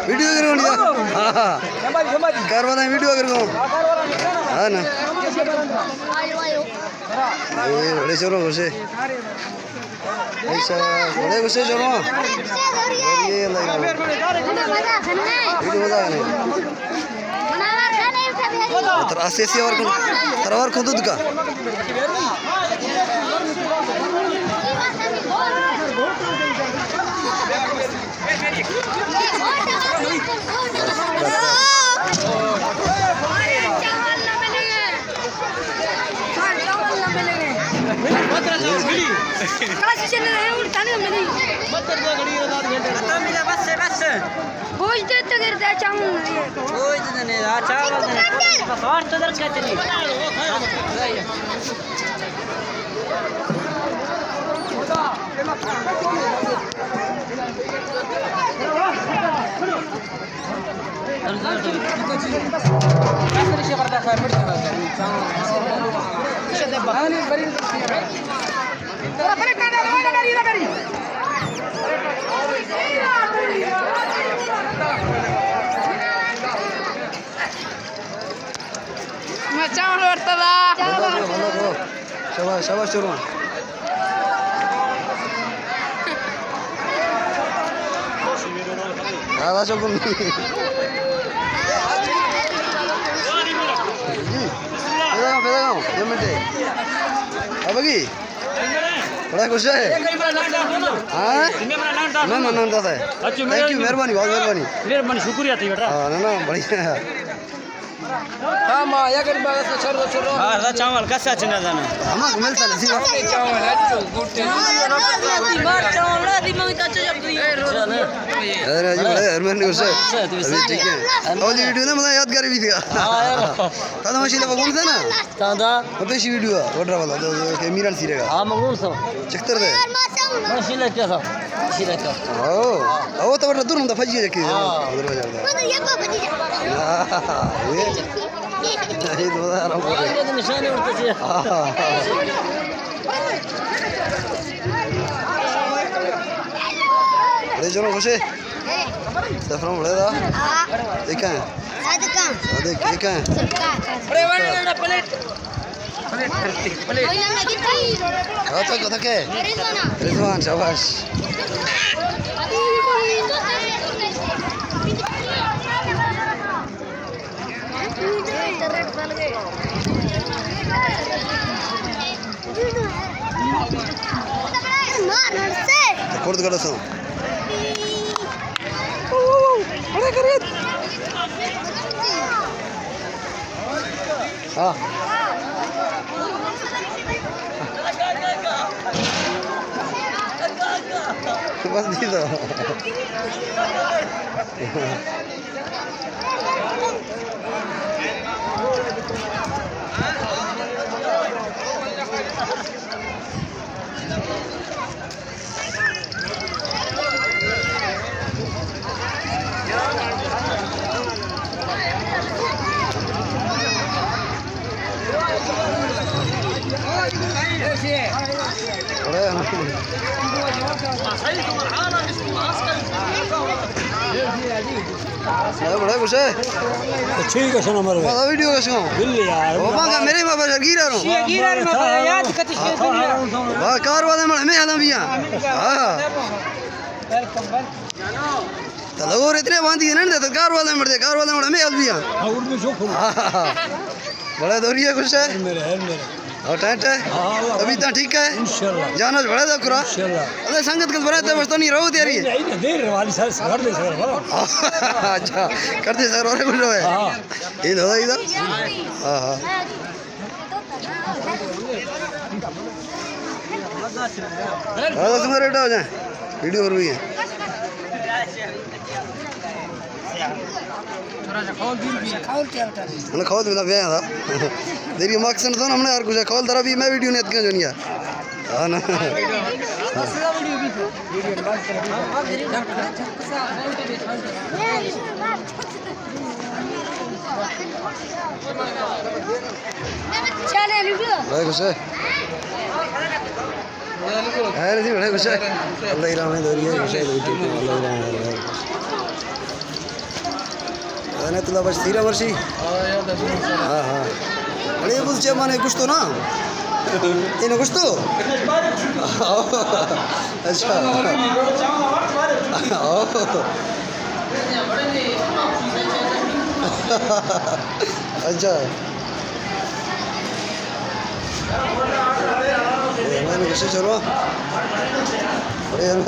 video करो car वाला video करो हाँ ना बड़े चलो घुसे ऐसा बड़े घुसे चलो ये लगा वीडियो मजा नहीं तरह से और खुद का शाबाश शुरू दादा चुप अब की बड़ा खुश है हाँ मैं मनाता था थैंक यू मेहरबानी बहुत मेहरबानी शुक्रिया थी बेटा हाँ ना बढ़िया हाँ माँ या करीब बात से छोड़ दो हाँ चावल कैसा चिन्ह जाना हमारे मिलता नहीं चावल अच्छो गुट्टे अरे जी बड़े हरमन खुश है ठीक है और ये वीडियो ना मतलब यादगार भी थी तादा मशीन पर कौन था ना तादा पेशी वीडियो ऑर्डर वाला तो मीरान सीरेगा हाँ मंगूर सो चक्कर दे मशीन क्या था मशीन क्या ओ तो बड़ा दूर में फजी रखी उधर में जाता ये तो आराम कर ये तो निशान उड़ते थे ले चलो खुश है सफरम बड़े दा एक है देख एक है बड़े वाले प्लेट हाँ तो कथा के रिजवान शाबाश कोर्ट करो सो बड़े करे हाँ बस दी दो बड़ा कुछ है ठीक है सुनो मर माता वीडियो कैसे हो बिल्ली यार वो मांगा मेरे मां पर गिरा रहा हूं याद कति से वाह कार वाले में हला भी हां तो लोग इतने बांधी है ना तो कार वाले में हमें हल भी हां और में जो बड़ा दौरिया कुछ है मेरे और टाइट है अभी तो ठीक है इंशाल्लाह जाना बड़ा था करा इंशाल्लाह अरे संगत कल बनाते बस तो नहीं रहो तेरी नहीं देर वाली सर कर दे सर अच्छा करते सर और कुछ है हां ये दो इधर हां हां दादा तुम्हारे रेट हो जाए वीडियो और भी है मैंने खोल दिया भैया था तेरी मकसद तो हमने यार कुछ खोल दरा भी मैं वीडियो नहीं क्यों जोनिया हां ना चल बड़ा खुश है नहीं बड़ा खुश है अल्लाह ही रहमत दो रिया खुश है दो ठीक है अल्लाह ही रहमत अने तुला बस तीरा वर्षी हाँ हाँ अरे ये बोलते माने कुछ तो ना इन्हें कुछ तो अच्छा अच्छा मैंने कैसे चलो अरे यार